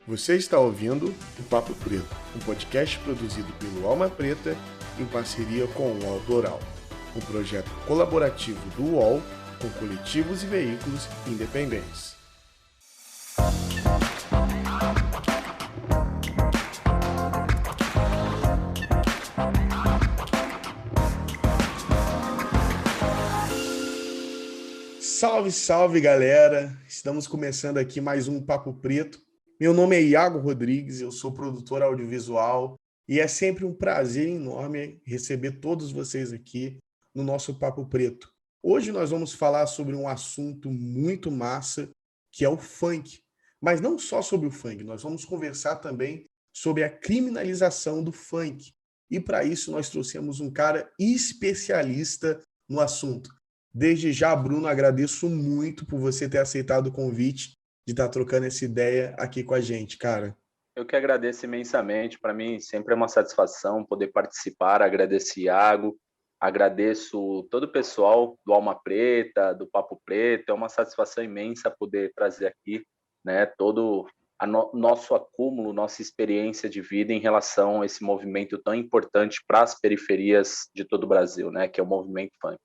Você está ouvindo o Papo Preto, um podcast produzido pelo Alma Preta em parceria com o UOL Plural, um projeto colaborativo do UOL com coletivos e veículos independentes. Salve, salve, galera! Estamos começando aqui mais um Papo Preto. Meu nome é Iago Rodrigues, eu sou produtor audiovisual e é sempre um prazer enorme receber todos vocês aqui no nosso Papo Preto. Hoje nós vamos falar sobre um assunto muito massa, que é o funk. Mas não só sobre o funk, nós vamos conversar também sobre a criminalização do funk. E para isso nós trouxemos um cara especialista no assunto. Desde já, Bruno, agradeço muito por você ter aceitado o convite de estar trocando essa ideia aqui com a gente, cara. Eu que agradeço imensamente. Para mim, sempre é uma satisfação poder participar. Agradeço Iago, agradeço todo o pessoal do Alma Preta, do Papo Preto. É uma satisfação imensa poder trazer aqui, né, todo nosso acúmulo, nossa experiência de vida em relação a esse movimento tão importante para as periferias de todo o Brasil, né, que é o movimento funk.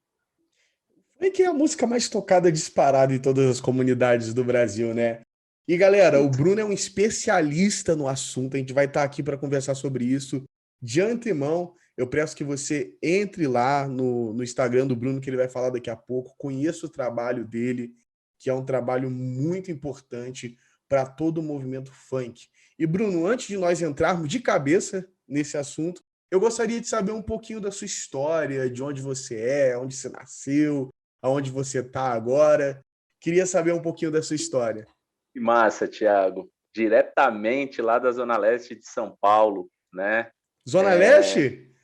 Funk é a música mais tocada disparada em todas as comunidades do Brasil, né? E galera, o Bruno é um especialista no assunto, a gente vai estar aqui para conversar sobre isso. De antemão, eu peço que você entre lá no Instagram do Bruno, que ele vai falar daqui a pouco, conheça o trabalho dele, que é um trabalho muito importante para todo o movimento funk. E Bruno, antes de nós entrarmos de cabeça nesse assunto, eu gostaria de saber um pouquinho da sua história, de onde você é, onde você nasceu, aonde você está agora. Queria saber um pouquinho da sua história. Que massa, Thiago. Diretamente lá da Zona Leste de São Paulo, né? Zona Leste?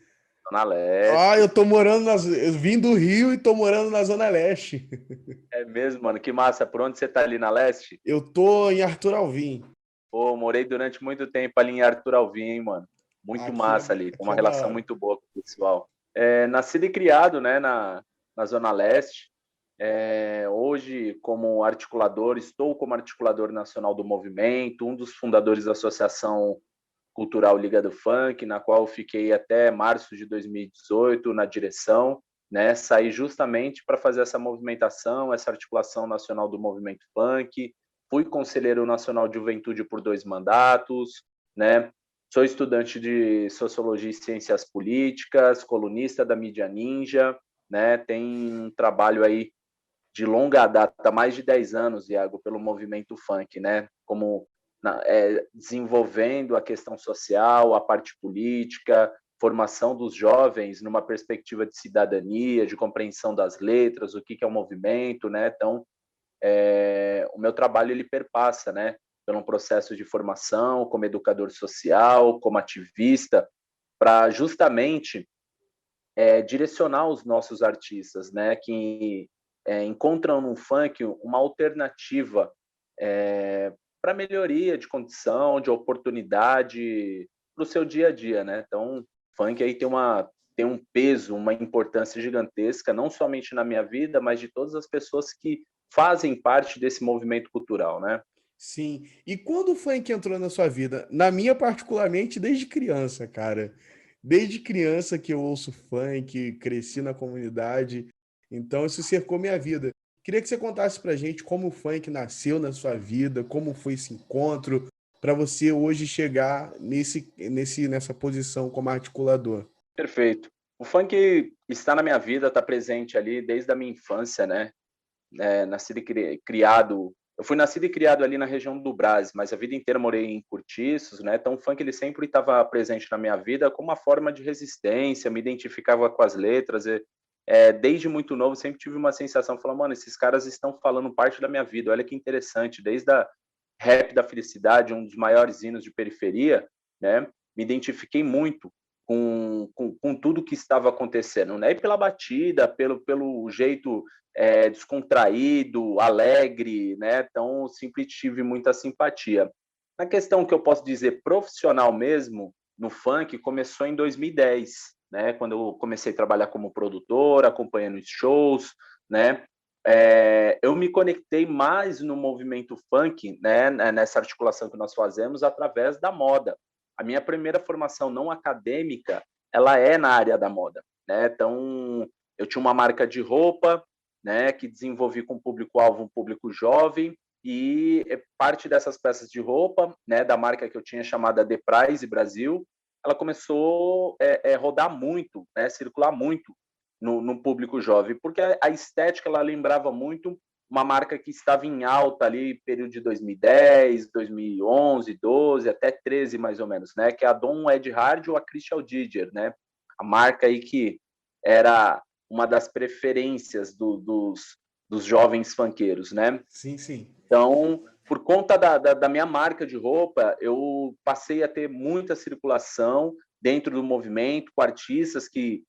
Zona Ah, eu Leste. tô morando eu vim do Rio e tô morando na Zona Leste. É mesmo, mano. Que massa. Por onde você tá ali na Leste? Eu tô em Arthur Alvim. Pô, morei durante muito tempo ali em Arthur Alvim, hein, mano. Muito massa ali. Tem Aqui uma é da relação hora. muito boa com o pessoal. Nascido e criado, né, na Zona Leste. Hoje, como articulador, estou como articulador nacional do movimento, um dos fundadores da Associação Cultural Liga do Funk, na qual fiquei até março de 2018 na direção, né? Saí justamente para fazer essa movimentação, essa articulação nacional do movimento funk. Fui conselheiro nacional de juventude por 2 mandatos, né? Sou estudante de sociologia e ciências políticas, colunista da mídia Ninja, né? Tem um trabalho aí de longa data, mais de 10 anos, Iago, pelo movimento funk, né? Como desenvolvendo a questão social, a parte política, formação dos jovens numa perspectiva de cidadania, de compreensão das letras, o que é o movimento, né? Então, o meu trabalho ele perpassa, né? Pelo um processo de formação como educador social, como ativista, para justamente direcionar os nossos artistas, né? Que encontram no funk uma alternativa para melhoria de condição, de oportunidade para o seu dia a dia, né? Então, funk aí tem um peso, uma importância gigantesca, não somente na minha vida, mas de todas as pessoas que fazem parte desse movimento cultural, né? Sim. E quando o funk entrou na sua vida? Na minha, particularmente, desde criança, cara. Desde criança que eu ouço funk, cresci na comunidade, então isso cercou minha vida. Queria que você contasse pra gente como o funk nasceu na sua vida, como foi esse encontro, para você hoje chegar nessa posição como articulador. Perfeito. O funk está na minha vida, está presente ali desde a minha infância, né? Nascido e criado. Eu fui nascido e criado ali na região do Brás, mas a vida inteira morei em Cortiços, né? Então o funk ele sempre estava presente na minha vida como uma forma de resistência, me identificava com as letras. Desde muito novo sempre tive uma sensação, falando, mano, esses caras estão falando parte da minha vida. Olha que interessante, desde a Rap da Felicidade, um dos maiores hinos de periferia, né? Me identifiquei muito com tudo que estava acontecendo, né? E pela batida, pelo jeito descontraído, alegre, né? Então, sempre tive muita simpatia. Na questão que eu posso dizer profissional mesmo, no funk, começou em 2010, né? Quando eu comecei a trabalhar como produtor, acompanhando os shows, né? eu me conectei mais no movimento funk, né, nessa articulação que nós fazemos, através da moda. A minha primeira formação não acadêmica, ela é na área da moda, né? Então, eu tinha uma marca de roupa, né, que desenvolvi com público-alvo, um público jovem, e parte dessas peças de roupa, né, da marca que eu tinha chamada The Price Brasil, ela começou a rodar muito, né, circular muito no público jovem, porque a estética ela lembrava muito uma marca que estava em alta ali, período de 2010, 2011, 12, até 13 mais ou menos, né? Que é a Dom Ed Hard ou a Christian Didier, né? A marca aí que era uma das preferências dos jovens funkeiros, né? Sim, sim. Então, por conta da minha marca de roupa, eu passei a ter muita circulação dentro do movimento, com artistas que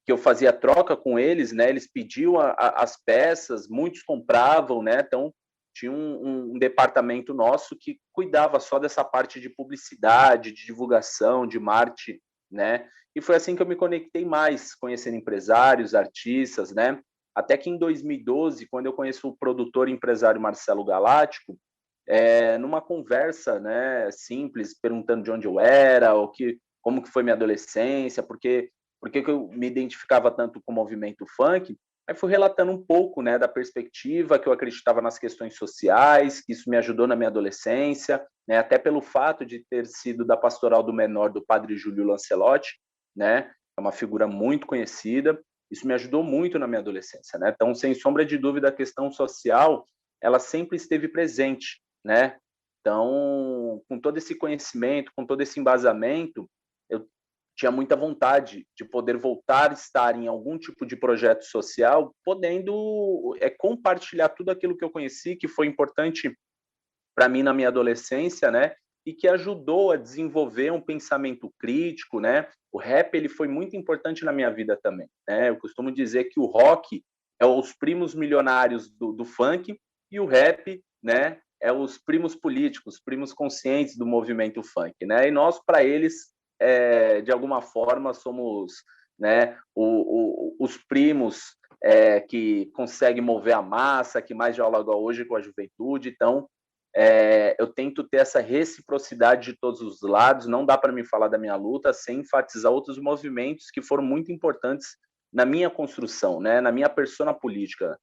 eu fazia troca com eles, né? Eles pediam as peças, muitos compravam, né? Então, tinha um departamento nosso que cuidava só dessa parte de publicidade, de divulgação, de marketing, né? E foi assim que eu me conectei mais, conhecendo empresários, artistas, né? Até que em 2012, quando eu conheço o produtor e empresário Marcelo Galáctico, numa conversa, né, simples, perguntando de onde eu era, como que foi minha adolescência, por que eu me identificava tanto com o movimento funk, aí fui relatando um pouco, né, da perspectiva que eu acreditava nas questões sociais, que isso me ajudou na minha adolescência, né, até pelo fato de ter sido da Pastoral do Menor do Padre Júlio Lancelotti, né, é uma figura muito conhecida, isso me ajudou muito na minha adolescência, né? Então, sem sombra de dúvida, a questão social, ela sempre esteve presente, né? Então, com todo esse conhecimento, com todo esse embasamento, eu tinha muita vontade de poder voltar a estar em algum tipo de projeto social, podendo compartilhar tudo aquilo que eu conheci, que foi importante para mim na minha adolescência, né? E que ajudou a desenvolver um pensamento crítico, né? O rap ele foi muito importante na minha vida também, né? Eu costumo dizer que o rock é os primos milionários do funk e o rap, né? É os primos políticos, primos conscientes do movimento funk, né? E nós para eles, de alguma forma, somos, né? Os primos que conseguem mover a massa, que mais dialoga hoje com a juventude. Então, eu tento ter essa reciprocidade de todos os lados, não dá para me falar da minha luta sem enfatizar outros movimentos que foram muito importantes na minha construção, né, na minha persona política,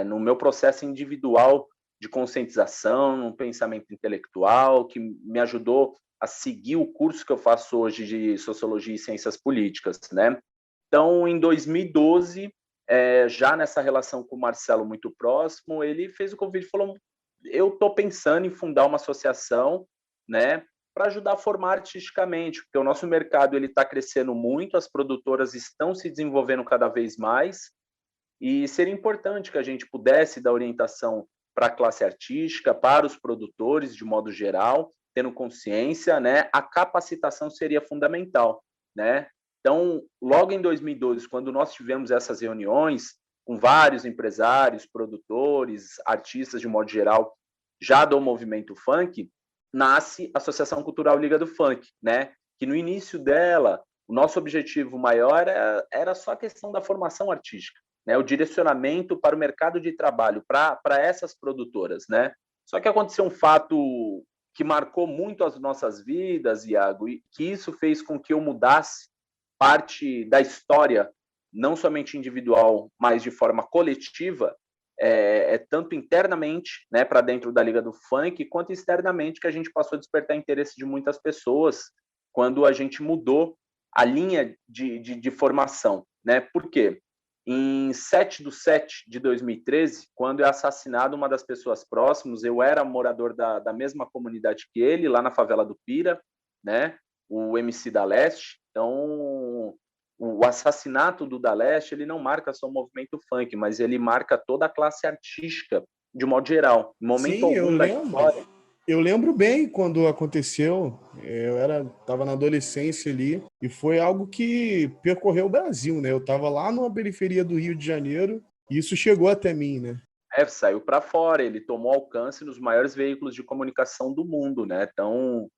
no meu processo individual de conscientização, no pensamento intelectual, que me ajudou a seguir o curso que eu faço hoje de Sociologia e Ciências Políticas, né? Então, em 2012, já nessa relação com o Marcelo muito próximo, ele fez o convite e falou: eu estou pensando em fundar uma associação, né, para ajudar a formar artisticamente, porque o nosso mercado ele está crescendo muito, as produtoras estão se desenvolvendo cada vez mais, e seria importante que a gente pudesse dar orientação para a classe artística, para os produtores de modo geral, tendo consciência, né, a capacitação seria fundamental, né? Então, logo em 2012, quando nós tivemos essas reuniões com vários empresários, produtores, artistas de modo geral, já do movimento funk, nasce a Associação Cultural Liga do Funk, né? Que no início dela, o nosso objetivo maior era só a questão da formação artística, né? O direcionamento para o mercado de trabalho, para essas produtoras, né? Só que aconteceu um fato que marcou muito as nossas vidas, Iago, e que isso fez com que eu mudasse parte da história, não somente individual, mas de forma coletiva, tanto internamente, né, para dentro da Liga do Funk, quanto externamente, que a gente passou a despertar interesse de muitas pessoas quando a gente mudou a linha de formação, né? Por quê? Em 7/7/2013, quando é assassinado uma das pessoas próximas, eu era morador da mesma comunidade que ele, lá na favela do Pira, né? O MC da Leste. Então, o assassinato do da Leste, ele não marca só o movimento funk, mas ele marca toda a classe artística de modo geral. Em momento Sim, eu algum da lembro. história. Eu lembro bem quando aconteceu. Estava na adolescência ali e foi algo que percorreu o Brasil, né? Eu estava lá numa periferia do Rio de Janeiro e isso chegou até mim, né? Saiu para fora, ele tomou alcance nos maiores veículos de comunicação do mundo, né? Então,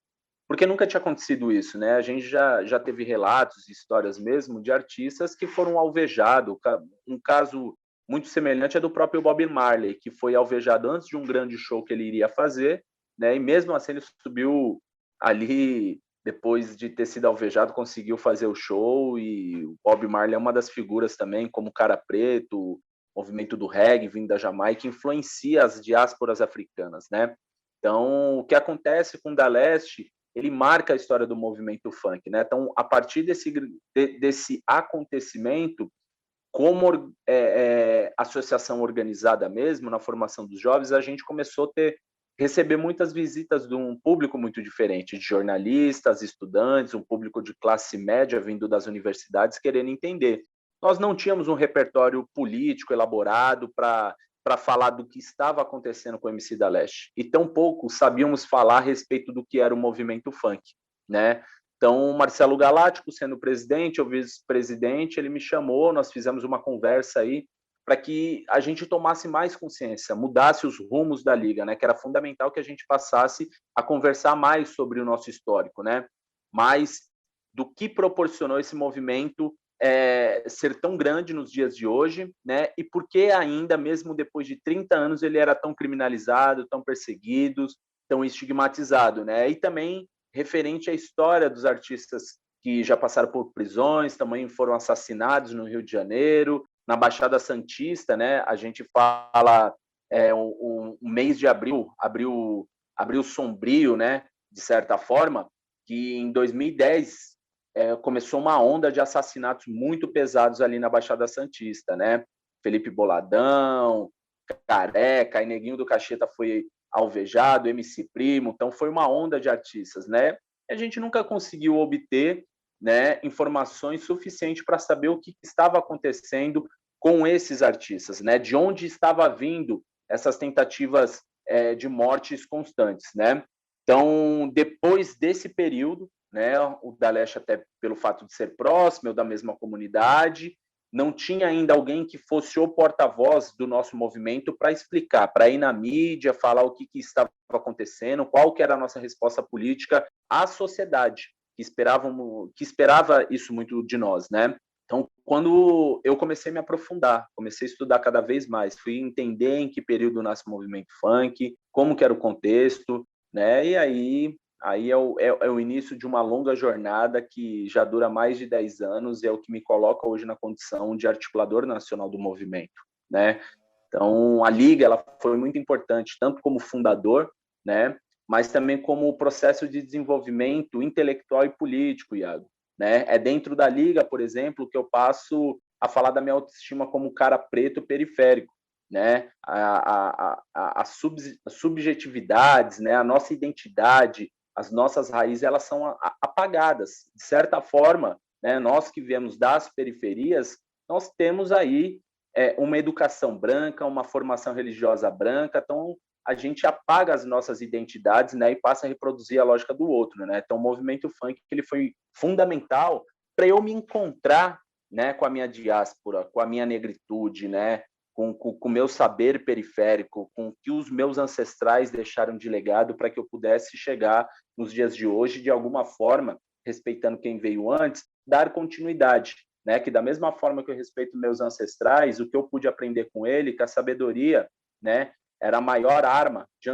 porque nunca tinha acontecido isso, né? A gente já teve relatos, histórias mesmo, de artistas que foram alvejados. Um caso muito semelhante à do próprio Bob Marley, que foi alvejado antes de um grande show que ele iria fazer, né? E mesmo assim ele subiu ali, depois de ter sido alvejado, conseguiu fazer o show. E o Bob Marley é uma das figuras também, como Cara Preto, movimento do reggae vindo da Jamaica, influencia as diásporas africanas, né? Então, o que acontece com o Da Leste, ele marca a história do movimento funk, né? Então, a partir desse acontecimento, como associação organizada mesmo, na formação dos jovens, a gente começou a receber muitas visitas de um público muito diferente, de jornalistas, estudantes, um público de classe média vindo das universidades querendo entender. Nós não tínhamos um repertório político elaborado para falar do que estava acontecendo com o MC da Leste, e tampouco sabíamos falar a respeito do que era o movimento funk, né? Então, o Marcelo Galáctico, sendo presidente ou vice-presidente, ele me chamou, nós fizemos uma conversa aí para que a gente tomasse mais consciência, mudasse os rumos da Liga, né? Que era fundamental que a gente passasse a conversar mais sobre o nosso histórico, né? Mais do que proporcionou esse movimento ser tão grande nos dias de hoje, né? E por que ainda, mesmo depois de 30 anos, ele era tão criminalizado, tão perseguido, tão estigmatizado, né? E também referente à história dos artistas que já passaram por prisões, também foram assassinados no Rio de Janeiro, na Baixada Santista, né? A gente fala um mês de abril sombrio, né? De certa forma, que em 2010 começou uma onda de assassinatos muito pesados ali na Baixada Santista, né? Felipe Boladão, Careca, e Neguinho do Cacheta foi alvejado, MC Primo, então foi uma onda de artistas, né? E a gente nunca conseguiu obter, né, informações suficientes para saber o que estava acontecendo com esses artistas, né? De onde estava vindo essas tentativas de mortes constantes, né? Então, depois desse período, né, o Da Leste, até pelo fato de ser próximo, eu da mesma comunidade, não tinha ainda alguém que fosse o porta-voz do nosso movimento para explicar, para ir na mídia, falar o que estava acontecendo, qual que era a nossa resposta política à sociedade, que esperava isso muito de nós, né? Então, quando eu comecei a me aprofundar, comecei a estudar cada vez mais, fui entender em que período nasce o movimento funk, como que era o contexto, né? E aí é o início de uma longa jornada que já dura mais de 10 anos e é o que me coloca hoje na condição de articulador nacional do movimento, né? Então, a Liga ela foi muito importante, tanto como fundador, né? Mas também como processo de desenvolvimento intelectual e político, Iago, né? É dentro da Liga, por exemplo, que eu passo a falar da minha autoestima como cara preto periférico, né? As subjetividades, né? A nossa identidade, as nossas raízes, elas são apagadas. De certa forma, né, nós que viemos das periferias, nós temos aí uma educação branca, uma formação religiosa branca, então a gente apaga as nossas identidades, né, e passa a reproduzir a lógica do outro, né? Então o movimento funk ele foi fundamental para eu me encontrar, né, com a minha diáspora, com a minha negritude, né, com o meu saber periférico, com o que os meus ancestrais deixaram de legado para que eu pudesse chegar nos dias de hoje, de alguma forma, respeitando quem veio antes, dar continuidade, né? Que da mesma forma que eu respeito meus ancestrais, o que eu pude aprender com ele, que a sabedoria, né, era a maior arma de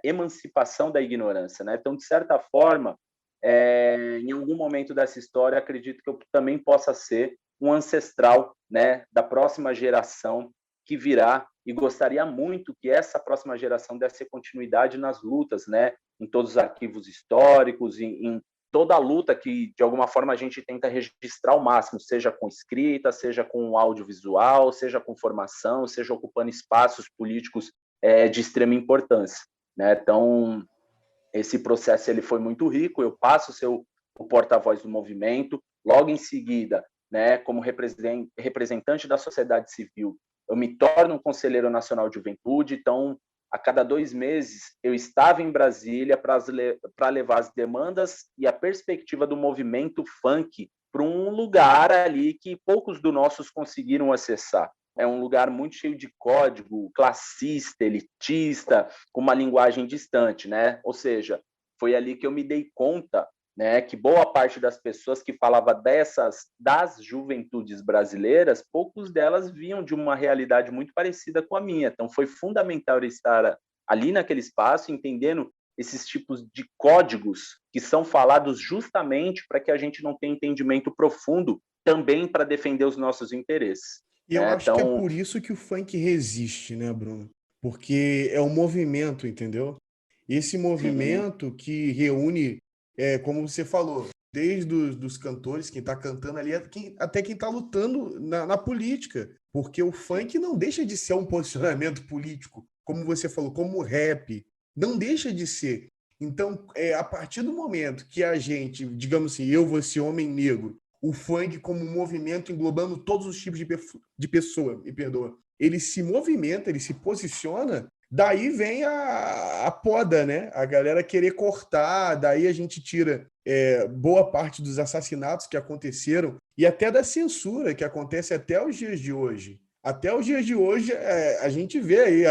emancipação da ignorância, né? Então, de certa forma, em algum momento dessa história, acredito que eu também possa ser um ancestral, né, da próxima geração que virá, e gostaria muito que essa próxima geração desse continuidade nas lutas, né, em todos os arquivos históricos, em toda a luta que, de alguma forma, a gente tenta registrar ao máximo, seja com escrita, seja com audiovisual, seja com formação, seja ocupando espaços políticos de extrema importância, né? Então, esse processo ele foi muito rico, eu passo a ser o porta-voz do movimento, logo em seguida, né, como representante da sociedade civil, eu me torno um conselheiro nacional de juventude, então, a cada 2 meses, eu estava em Brasília para levar as demandas e a perspectiva do movimento funk para um lugar ali que poucos dos nossos conseguiram acessar. É um lugar muito cheio de código, classista, elitista, com uma linguagem distante, né? Ou seja, foi ali que eu me dei conta né, que boa parte das pessoas que falava das juventudes brasileiras, poucos delas viam de uma realidade muito parecida com a minha. Então foi fundamental eu estar ali naquele espaço, entendendo esses tipos de códigos que são falados justamente para que a gente não tenha entendimento profundo também para defender os nossos interesses. E eu Né? acho que é Então, por isso que o funk resiste, né, Bruno? Porque é um movimento, entendeu? Esse sim, movimento que reúne, como você falou, desde dos cantores, quem tá cantando ali, até quem tá lutando na política. Porque o sim, funk não deixa de ser um posicionamento político, como você falou, como o rap. Não deixa de ser. Então, a partir do momento que a gente, digamos assim, eu, você, homem negro, o funk como um movimento englobando todos os tipos de pessoa, me perdoa. Ele se movimenta, ele se posiciona, daí vem a poda, né? A galera querer cortar, daí a gente tira boa parte dos assassinatos que aconteceram e até da censura que acontece até os dias de hoje. Até os dias de hoje, a gente vê aí,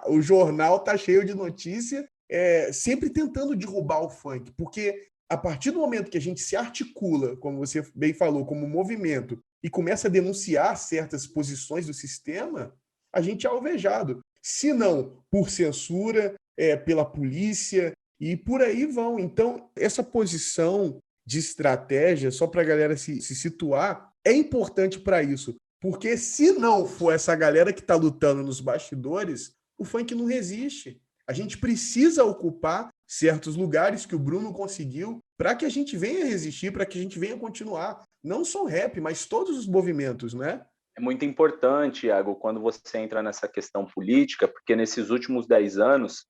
o jornal tá cheio de notícia, sempre tentando derrubar o funk, porque a partir do momento que a gente se articula, como você bem falou, como movimento, e começa a denunciar certas posições do sistema, a gente é alvejado. Se não por censura, pela polícia, e por aí vão. Então, essa posição de estratégia, só para a galera se situar, é importante para isso. Porque se não for essa galera que está lutando nos bastidores, o funk não resiste. A gente precisa ocupar certos lugares que o Bruno conseguiu para que a gente venha resistir, para que a gente venha continuar. Não só o rap, mas todos os movimentos, né? é muito importante, Iago, quando você entra nessa questão política, porque nesses últimos 10 anos,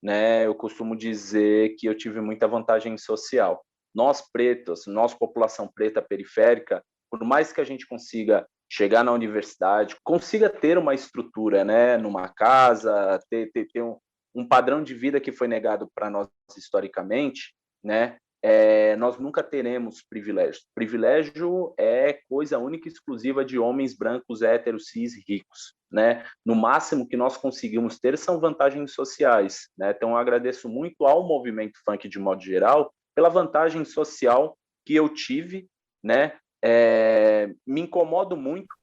né, eu costumo dizer que eu tive muita vantagem social. Nós pretos, nós população preta periférica, por mais que a gente consiga chegar na universidade, consiga ter uma estrutura, né, numa casa, ter um padrão de vida que foi negado para nós historicamente, né, nós nunca teremos privilégio. Privilégio é coisa única e exclusiva de homens brancos, héteros, cis, ricos, né? No máximo que nós conseguimos ter são vantagens sociais, né? Então, eu agradeço muito ao movimento funk de modo geral pela vantagem social que eu tive, né? Me incomodo muito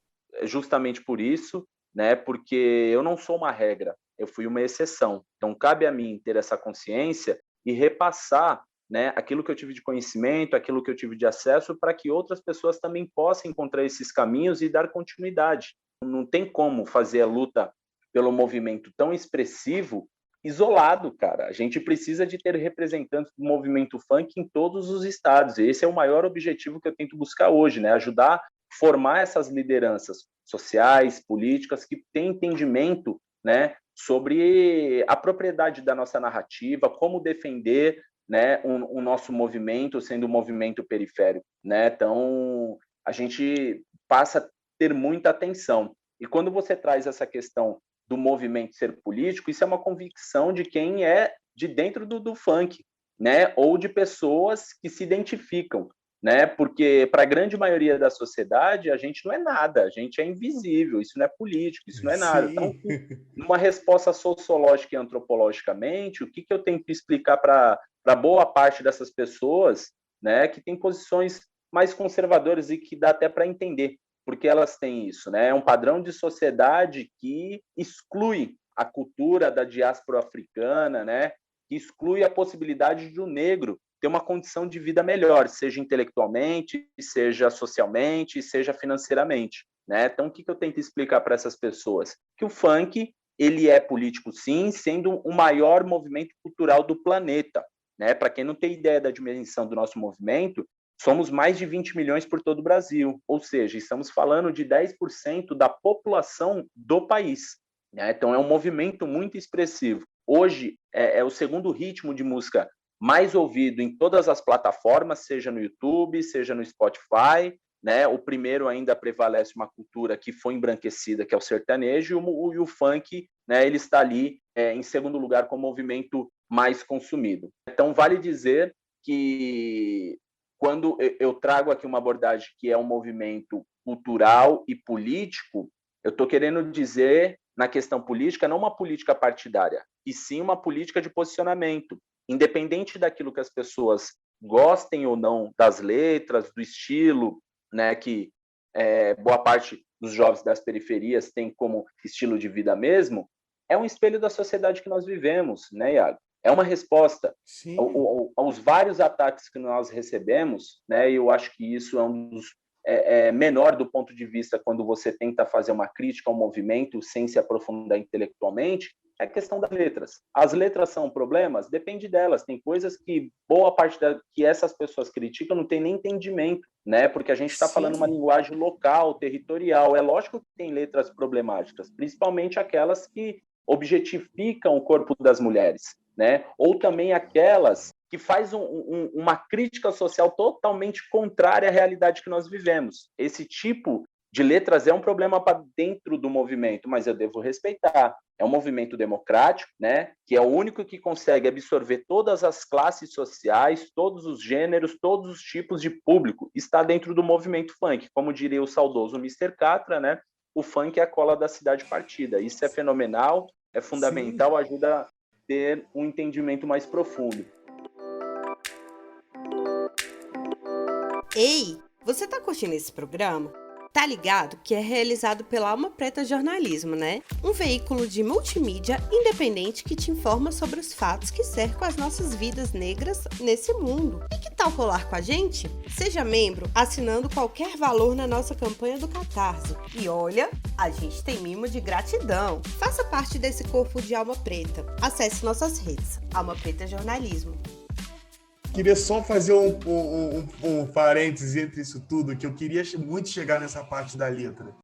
justamente por isso, né? Porque eu não sou uma regra, eu fui uma exceção. Então, cabe a mim ter essa consciência e repassar, né, aquilo que eu tive de conhecimento, aquilo que eu tive de acesso, para que outras pessoas também possam encontrar esses caminhos e dar continuidade. Não tem como fazer a luta pelo movimento tão expressivo isolado, cara. A gente precisa de ter representantes do movimento funk em todos os estados. E esse é o maior objetivo que eu tento buscar hoje, né? Ajudar a formar essas lideranças sociais, políticas, que têm entendimento, né, sobre a propriedade da nossa narrativa, como defender, né, o nosso movimento, sendo um movimento periférico, né? Então, a gente passa a ter muita atenção. E quando você traz essa questão do movimento ser político, isso é uma convicção de quem é de dentro do funk, né? Ou de pessoas que se identificam, né? Porque para a grande maioria da sociedade a gente não é nada, a gente é invisível, isso não é político, isso não é nada. Então, Sim. numa resposta sociológica e antropologicamente, o que eu tento explicar para boa parte dessas pessoas, né, que tem posições mais conservadoras e que dá até para entender porque elas têm isso, né? É um padrão de sociedade que exclui a cultura da diáspora africana, né? Que exclui a possibilidade de um negro ter uma condição de vida melhor, seja intelectualmente, seja socialmente, seja financeiramente, né? Então, o que eu tento explicar para essas pessoas? Que o funk ele é político, sim, sendo o maior movimento cultural do planeta, né? Para quem não tem ideia da dimensão do nosso movimento, somos mais de 20 milhões por todo o Brasil, ou seja, estamos falando de 10% da população do país. Né? Então, é um movimento muito expressivo. Hoje, é o segundo ritmo de música mais ouvido em todas as plataformas, seja no YouTube, seja no Spotify. Né? O primeiro ainda prevalece uma cultura que foi embranquecida, que é o sertanejo, e o funk, né, ele está ali em segundo lugar como movimento mais consumido. Então, vale dizer que quando eu trago aqui uma abordagem que é um movimento cultural e político, eu estou querendo dizer, na questão política, não uma política partidária, e sim uma política de posicionamento. Independente daquilo que as pessoas gostem ou não das letras, do estilo, né, que boa parte dos jovens das periferias tem como estilo de vida mesmo, é um espelho da sociedade que nós vivemos, né, Iago? É uma resposta aos vários ataques que nós recebemos, né? E eu acho que isso é um dos menor do ponto de vista quando você tenta fazer uma crítica ao movimento sem se aprofundar intelectualmente, é a questão das letras. As letras são problemas? Depende delas. Tem coisas que boa parte que essas pessoas criticam não tem nem entendimento, né? Porque a gente está falando uma linguagem local, territorial. É lógico que tem letras problemáticas, principalmente aquelas que objetificam o corpo das mulheres, né? Ou também aquelas que faz uma crítica social totalmente contrária à realidade que nós vivemos. Esse tipo de letras é um problema para dentro do movimento, mas eu devo respeitar. É um movimento democrático, né, que é o único que consegue absorver todas as classes sociais, todos os gêneros, todos os tipos de público. Está dentro do movimento funk. Como diria o saudoso Mr. Catra, né, o funk é a cola da cidade partida. Isso é fenomenal, é fundamental, ajuda a ter um entendimento mais profundo. Ei, você tá curtindo esse programa? Tá ligado que é realizado pela Alma Preta Jornalismo, né? Um veículo de multimídia independente que te informa sobre os fatos que cercam as nossas vidas negras nesse mundo. E que tal colar com a gente? Seja membro assinando qualquer valor na nossa campanha do Catarse. E olha, a gente tem mimo de gratidão. Faça parte desse corpo de Alma Preta. Acesse nossas redes, Alma Preta Jornalismo. Queria só fazer um parêntese entre isso tudo, que eu queria muito chegar nessa parte da letra.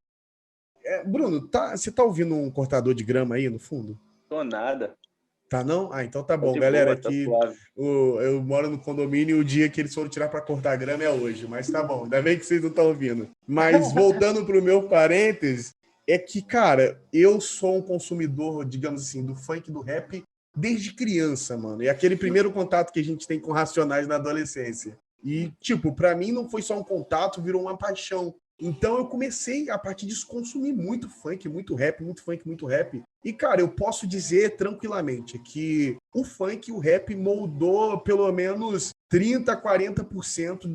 Bruno, você tá ouvindo um cortador de grama aí no fundo? Tô nada. Tá não? Ah, então tá bom. Galera, boa, aqui eu moro no condomínio e o dia que eles foram tirar para cortar grama é hoje, mas tá bom, ainda bem que vocês não estão ouvindo. Mas voltando pro meu parêntese, é que, cara, eu sou um consumidor, digamos assim, do funk, do rap, desde criança, mano. E aquele primeiro contato que a gente tem com Racionais na adolescência. E, tipo, pra mim não foi só um contato, virou uma paixão. Então eu comecei, a partir disso, consumir muito funk, muito rap, muito funk, muito rap. E, cara, eu posso dizer tranquilamente que o funk e o rap moldou pelo menos 30%, 40%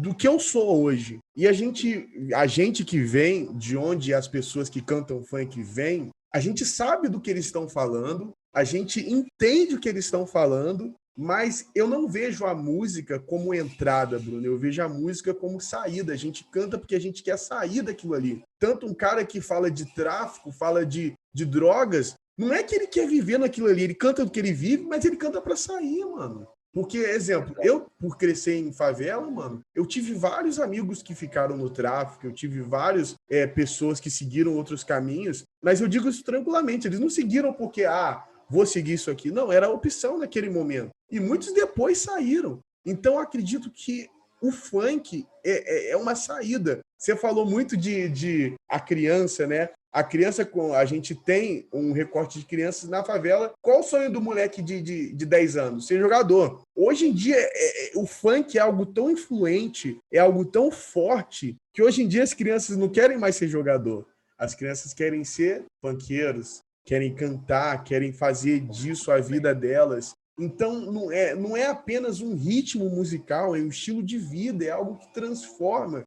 do que eu sou hoje. E a gente que vem de onde as pessoas que cantam funk vêm, a gente sabe do que eles estão falando, a gente entende o que eles estão falando, mas eu não vejo a música como entrada, Bruno. Eu vejo a música como saída. A gente canta porque a gente quer sair daquilo ali. Tanto um cara que fala de tráfico, fala de drogas, não é que ele quer viver naquilo ali. Ele canta do que ele vive, mas ele canta para sair, mano. Porque, exemplo, eu, por crescer em favela, mano, eu tive vários amigos que ficaram no tráfico, eu tive várias pessoas que seguiram outros caminhos, mas eu digo isso tranquilamente. Eles não seguiram porque, vou seguir isso aqui. Não, era a opção naquele momento. E muitos depois saíram. Então, eu acredito que o funk é uma saída. Você falou muito de a criança, né? A criança, a gente tem um recorte de crianças na favela. Qual o sonho do moleque de 10 anos? Ser jogador. Hoje em dia, o funk é algo tão influente, é algo tão forte, que hoje em dia as crianças não querem mais ser jogador. As crianças querem ser funkeiros, querem cantar, querem fazer disso a vida delas. Então, não é apenas um ritmo musical, é um estilo de vida, é algo que transforma.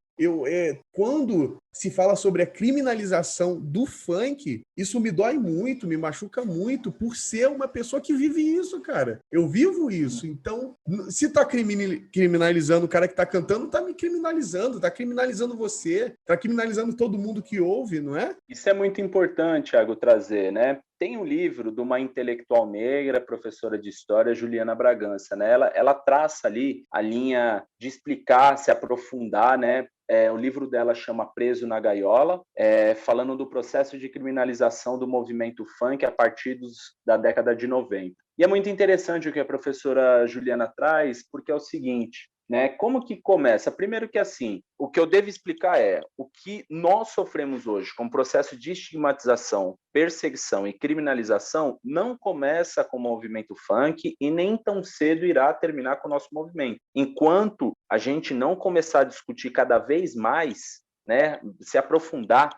Quando se fala sobre a criminalização do funk, isso me dói muito, me machuca muito, por ser uma pessoa que vive isso, cara. Eu vivo isso. Então, se tá criminalizando o cara que tá cantando, tá me criminalizando, tá criminalizando você, tá criminalizando todo mundo que ouve, não é? Isso é muito importante, Thiago, trazer, né? Tem um livro de uma intelectual negra, professora de história, Juliana Bragança, né? Ela traça ali a linha de explicar, se aprofundar, né? O livro dela chama Preso na Gaiola, falando do processo de criminalização do movimento funk a partir da década de 90. E é muito interessante o que a professora Juliana traz, porque é o seguinte, né? Como que começa? Primeiro que assim, o que eu devo explicar é o que nós sofremos hoje com o processo de estigmatização, perseguição e criminalização não começa com o movimento funk e nem tão cedo irá terminar com o nosso movimento. Enquanto a gente não começar a discutir cada vez mais, né, se aprofundar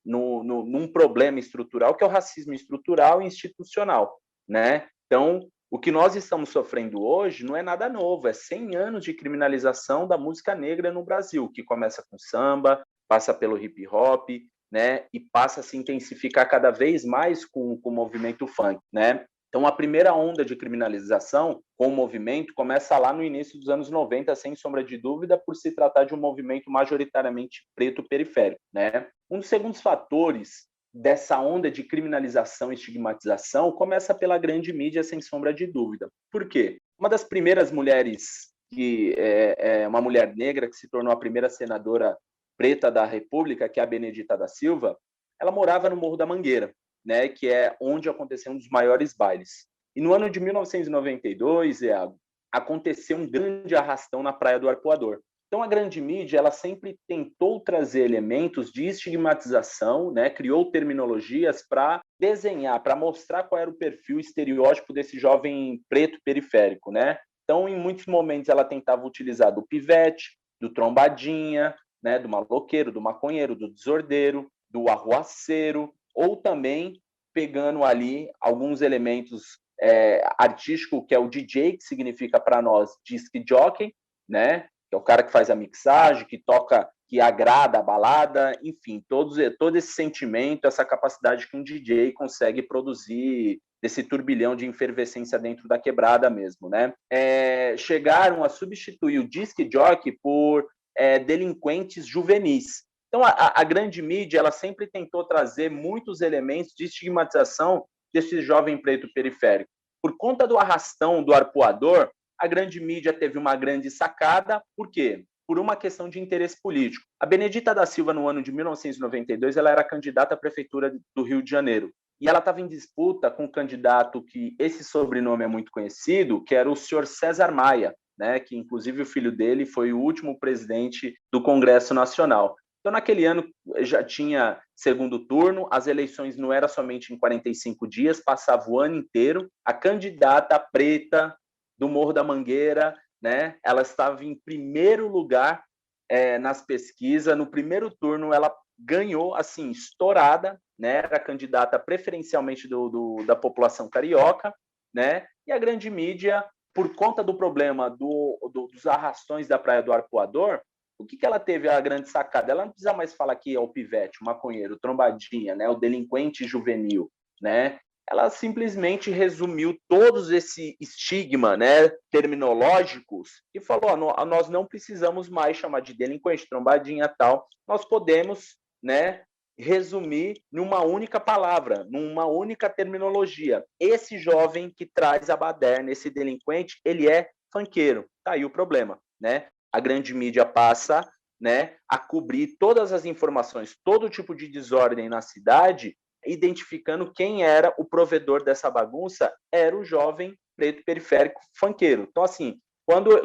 num problema estrutural, que é o racismo estrutural e institucional, né? Então, O que nós estamos sofrendo hoje não é nada novo, é 100 anos de criminalização da música negra no Brasil, que começa com samba, passa pelo hip hop, né, e passa a se intensificar cada vez mais com o movimento funk, né? Então, a primeira onda de criminalização com o movimento começa lá no início dos anos 90, sem sombra de dúvida, por se tratar de um movimento majoritariamente preto periférico, né? Um dos segundos fatores dessa onda de criminalização e estigmatização começa pela grande mídia, sem sombra de dúvida. Por quê? Uma das primeiras mulheres, que é uma mulher negra que se tornou a primeira senadora preta da República, que é a Benedita da Silva, ela morava no Morro da Mangueira, né, que é onde aconteceu um dos maiores bailes. E no ano de 1992, aconteceu um grande arrastão na Praia do Arpoador. Então, a grande mídia, ela sempre tentou trazer elementos de estigmatização, né? Criou terminologias para desenhar, para mostrar qual era o perfil estereótipo desse jovem preto periférico, né? Então, em muitos momentos, ela tentava utilizar do pivete, do trombadinha, né? Do maloqueiro, do maconheiro, do desordeiro, do arruaceiro, ou também pegando ali alguns elementos artísticos, que é o DJ, que significa para nós disc jockey, né? Que é o cara que faz a mixagem, que toca, que agrada a balada, enfim, todo esse sentimento, essa capacidade que um DJ consegue produzir desse turbilhão de efervescência dentro da quebrada mesmo, né? Chegaram a substituir o disc jockey por delinquentes juvenis. Então, a grande mídia, ela sempre tentou trazer muitos elementos de estigmatização desse jovem preto periférico. Por conta do arrastão do arpoador, a grande mídia teve uma grande sacada. Por quê? Por uma questão de interesse político. A Benedita da Silva, no ano de 1992, ela era candidata à prefeitura do Rio de Janeiro. E ela estava em disputa com um candidato que esse sobrenome é muito conhecido, que era o senhor César Maia, né? Que inclusive o filho dele foi o último presidente do Congresso Nacional. Então, naquele ano, já tinha segundo turno, as eleições não eram somente em 45 dias, passava o ano inteiro. A candidata preta do Morro da Mangueira, né? Ela estava em primeiro lugar nas pesquisas. No primeiro turno, ela ganhou, assim, estourada, né? Era candidata preferencialmente da população carioca, né? E a grande mídia, por conta do problema dos arrastões da Praia do Arpoador, o que ela teve a grande sacada? Ela não precisa mais falar que é o pivete, o maconheiro, o trombadinha, né? O delinquente juvenil, né? Ela simplesmente resumiu todos esse estigma, né, terminológicos, e falou: nós não precisamos mais chamar de delinquente, trombadinha, tal. Nós podemos, né, resumir numa única palavra, numa única terminologia. Esse jovem que traz a baderna, esse delinquente, ele é funkeiro. Tá aí o problema, né? A grande mídia passa, né, a cobrir todas as informações, todo tipo de desordem na cidade, identificando quem era o provedor dessa bagunça, era o jovem preto periférico funkeiro. Então, assim,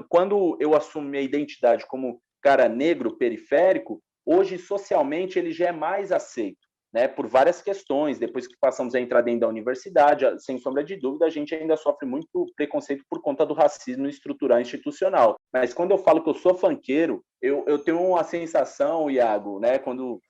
quando eu assumo minha identidade como cara negro periférico, hoje, socialmente, ele já é mais aceito, né, por várias questões. Depois que passamos a entrar dentro da universidade, sem sombra de dúvida, a gente ainda sofre muito preconceito por conta do racismo estrutural institucional. Mas quando eu falo que eu sou funkeiro, eu tenho uma sensação, Iago, né, quando...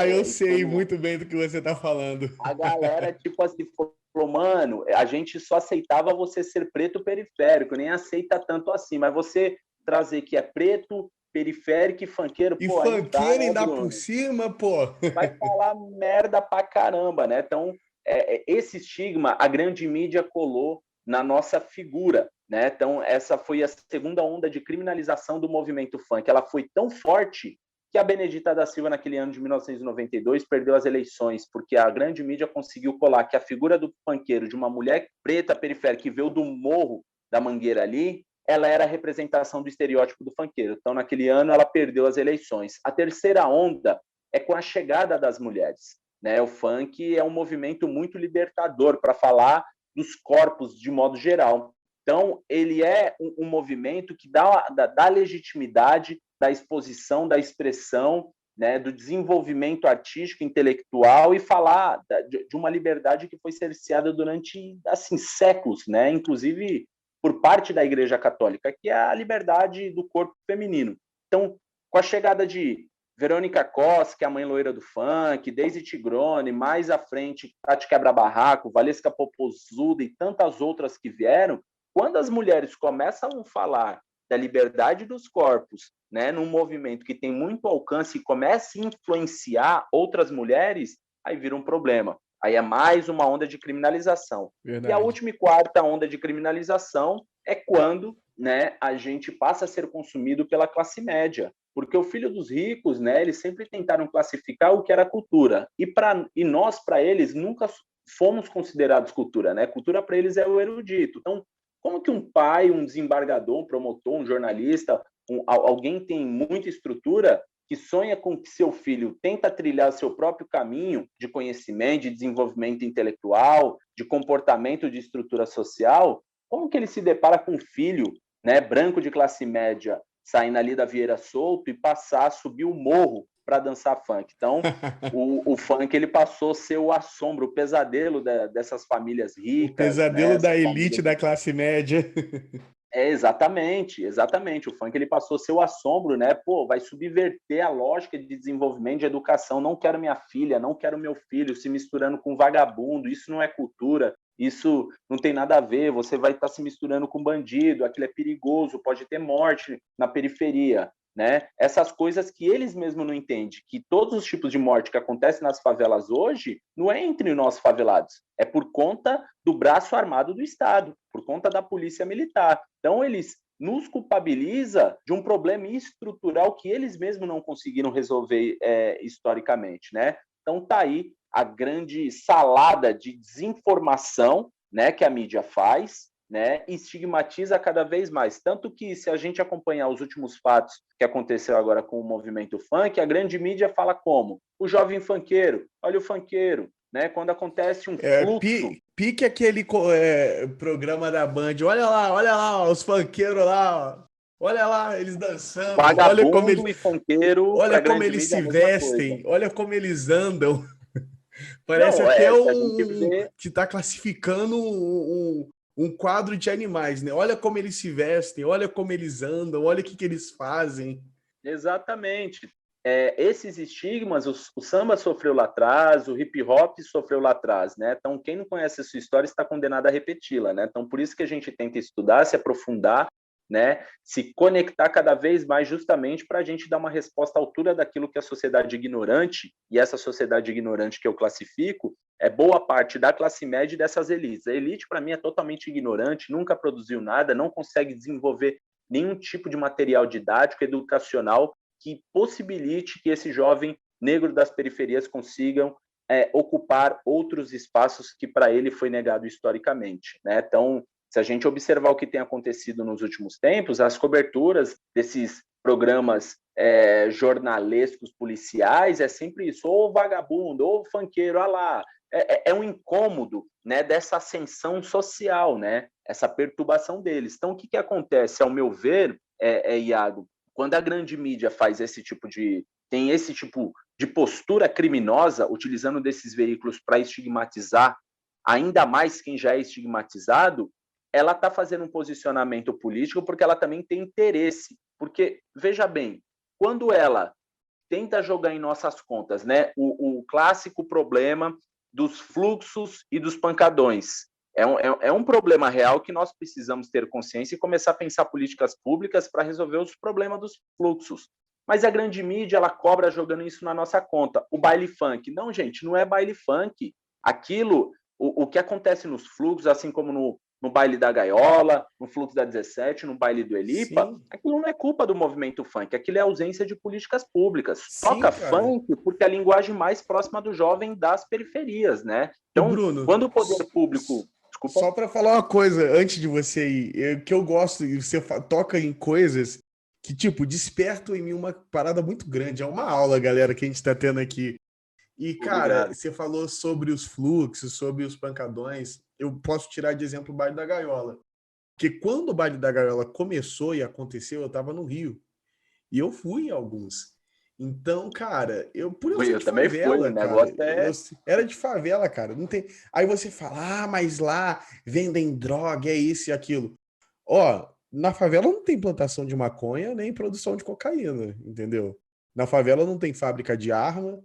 eu sei muito bem do que você está falando. A galera, tipo assim, falou: mano, a gente só aceitava você ser preto periférico, nem aceita tanto assim, mas você trazer que é preto, periférico e funkeiro, e pô, funkeiro ainda por cima, pô. Vai falar merda pra caramba, né? Então, esse estigma, a grande mídia colou na nossa figura, né? Então, essa foi a segunda onda de criminalização do movimento funk. Ela foi tão forte que a Benedita da Silva, naquele ano de 1992, perdeu as eleições, porque a grande mídia conseguiu colar que a figura do funkeiro, de uma mulher preta periférica que veio do Morro da Mangueira ali, ela era a representação do estereótipo do funkeiro. Então, naquele ano, ela perdeu as eleições. A terceira onda é com a chegada das mulheres, né? O funk é um movimento muito libertador para falar dos corpos de modo geral. Então, ele é um movimento que dá legitimidade da exposição, da expressão, né, do desenvolvimento artístico, intelectual, e falar de uma liberdade que foi cerceada durante, assim, séculos, né, inclusive por parte da Igreja Católica, que é a liberdade do corpo feminino. Então, com a chegada de Verônica Costa, que é a mãe loira do funk, Daisy Tigrone, mais à frente, Tati Quebra-Barraco, Valesca Popozuda e tantas outras que vieram, quando as mulheres começam a falar da liberdade dos corpos, né, num movimento que tem muito alcance e começa a influenciar outras mulheres, aí vira um problema. Aí é mais uma onda de criminalização. Verdade. E a última e quarta onda de criminalização é quando, né, a gente passa a ser consumido pela classe média. Porque o filho dos ricos, né, eles sempre tentaram classificar o que era cultura. E nós, para eles, nunca fomos considerados cultura, né? Cultura para eles é o erudito. Então, como que um pai, um desembargador, um promotor, um jornalista, alguém tem muita estrutura que sonha com que seu filho tenta trilhar seu próprio caminho de conhecimento, de desenvolvimento intelectual, de comportamento, de estrutura social, como que ele se depara com um filho, né, branco de classe média, saindo ali da Vieira Solto e passar a subir o morro para dançar funk? Então, o funk ele passou a ser o assombro, o pesadelo dessas famílias ricas. O pesadelo, né, da elite famílias... da classe média. Exatamente. O funk ele passou a ser o assombro, né? Pô, vai subverter a lógica de desenvolvimento de educação. Não quero minha filha, não quero meu filho se misturando com vagabundo. Isso não é cultura. Isso não tem nada a ver. Você vai estar se misturando com bandido. Aquilo é perigoso. Pode ter morte na periferia, né? Essas coisas que eles mesmos não entendem, que todos os tipos de morte que acontecem nas favelas hoje não é entre nós favelados, é por conta do braço armado do Estado, por conta da polícia militar. Então, eles nos culpabilizam de um problema estrutural que eles mesmos não conseguiram resolver historicamente, né? Então, tá aí a grande salada de desinformação, né, que a mídia faz, né, e estigmatiza cada vez mais. Tanto que, se a gente acompanhar os últimos fatos que aconteceu agora com o movimento funk, a grande mídia fala como? O jovem funkeiro, olha o funkeiro, né? Quando acontece um fluxo... Pique aquele programa da Band, olha lá, os funkeiros lá, olha lá, eles dançando, vagabundo olha como eles, e funkeiro, olha como eles se vestem, olha como eles andam. Parece não, até vê... que está classificando um quadro de animais, né? Olha como eles se vestem, olha como eles andam, olha o que eles fazem. Exatamente. Esses estigmas, o samba sofreu lá atrás, o hip hop sofreu lá atrás, né? Então, quem não conhece essa história está condenado a repeti-la, né? Então, por isso que a gente tenta estudar, se aprofundar, né? Se conectar cada vez mais, justamente para a gente dar uma resposta à altura daquilo que a sociedade ignorante, e essa sociedade ignorante que eu classifico, é boa parte da classe média e dessas elites. A elite, para mim, é totalmente ignorante, nunca produziu nada, não consegue desenvolver nenhum tipo de material didático, educacional, que possibilite que esse jovem negro das periferias consigam ocupar outros espaços que para ele foi negado historicamente, né? Então, se a gente observar o que tem acontecido nos últimos tempos, as coberturas desses programas jornalescos policiais é sempre isso, ou vagabundo, ou funkeiro, olha lá. É um incômodo, né, dessa ascensão social, né, essa perturbação deles. Então, o que acontece, ao meu ver, Iago, quando a grande mídia faz tem esse tipo de postura criminosa, utilizando desses veículos para estigmatizar ainda mais quem já é estigmatizado, ela está fazendo um posicionamento político porque ela também tem interesse. Porque, veja bem, quando ela tenta jogar em nossas contas, né, o clássico problema dos fluxos e dos pancadões, é um problema real que nós precisamos ter consciência e começar a pensar políticas públicas para resolver os problemas dos fluxos. Mas a grande mídia, ela cobra jogando isso na nossa conta. O baile funk. Não, gente, não é baile funk. Aquilo, o que acontece nos fluxos, assim como no baile da Gaiola, no Fluxo da 17, no baile do Elipa, sim, aquilo não é culpa do movimento funk, aquilo é ausência de políticas públicas. Sim, toca funk porque é a linguagem mais próxima do jovem das periferias, né? Então, Bruno, quando o poder público... Desculpa. Só para falar uma coisa, antes de você ir, que eu gosto, você toca em coisas que, tipo, despertam em mim uma parada muito grande. É uma aula, galera, que a gente está tendo aqui. E, cara, obrigado. Você falou sobre os fluxos, sobre os pancadões. Eu posso tirar de exemplo o Baile da Gaiola. Porque quando o Baile da Gaiola começou e aconteceu, eu estava no Rio. E eu fui em alguns. Então, cara, eu ser de também favela, cara, eu era de favela, cara. Não tem... Aí você fala, mas lá vendem droga, é isso e aquilo. Ó, na favela não tem plantação de maconha nem produção de cocaína, entendeu? Na favela não tem fábrica de arma.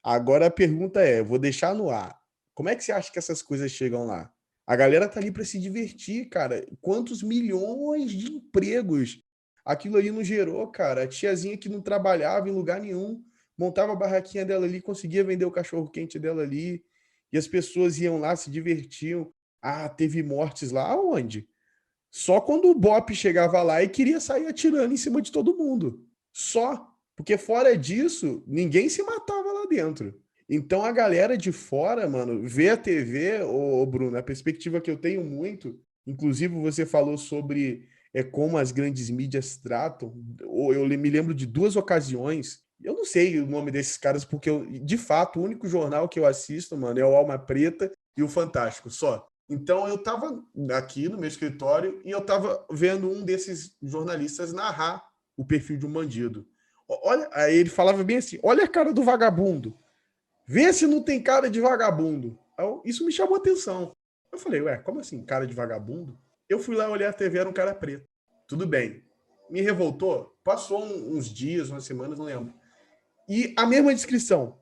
Agora a pergunta é, vou deixar no ar. Como é que você acha que essas coisas chegam lá? A galera tá ali para se divertir, cara. Quantos milhões de empregos aquilo ali não gerou, cara? A tiazinha que não trabalhava em lugar nenhum, montava a barraquinha dela ali, conseguia vender o cachorro-quente dela ali, e as pessoas iam lá, se divertiam. Ah, teve mortes lá aonde? Só quando o Bop chegava lá e queria sair atirando em cima de todo mundo. Só. Porque fora disso, ninguém se matava lá dentro. Então a galera de fora, mano, vê a TV, ô Bruno, a perspectiva que eu tenho muito, inclusive você falou sobre como as grandes mídias tratam. Eu me lembro de 2 ocasiões, eu não sei o nome desses caras, porque de fato, o único jornal que eu assisto, mano, é o Alma Preta e o Fantástico, só. Então eu tava aqui no meu escritório e eu tava vendo um desses jornalistas narrar o perfil de um bandido. Olha, aí ele falava bem assim: olha a cara do vagabundo. Vê se não tem cara de vagabundo. Isso me chamou atenção. Eu falei, ué, como assim, cara de vagabundo? Eu fui lá olhar a TV, era um cara preto. Tudo bem. Me revoltou? Passou uns dias, umas semanas, não lembro. E a mesma descrição.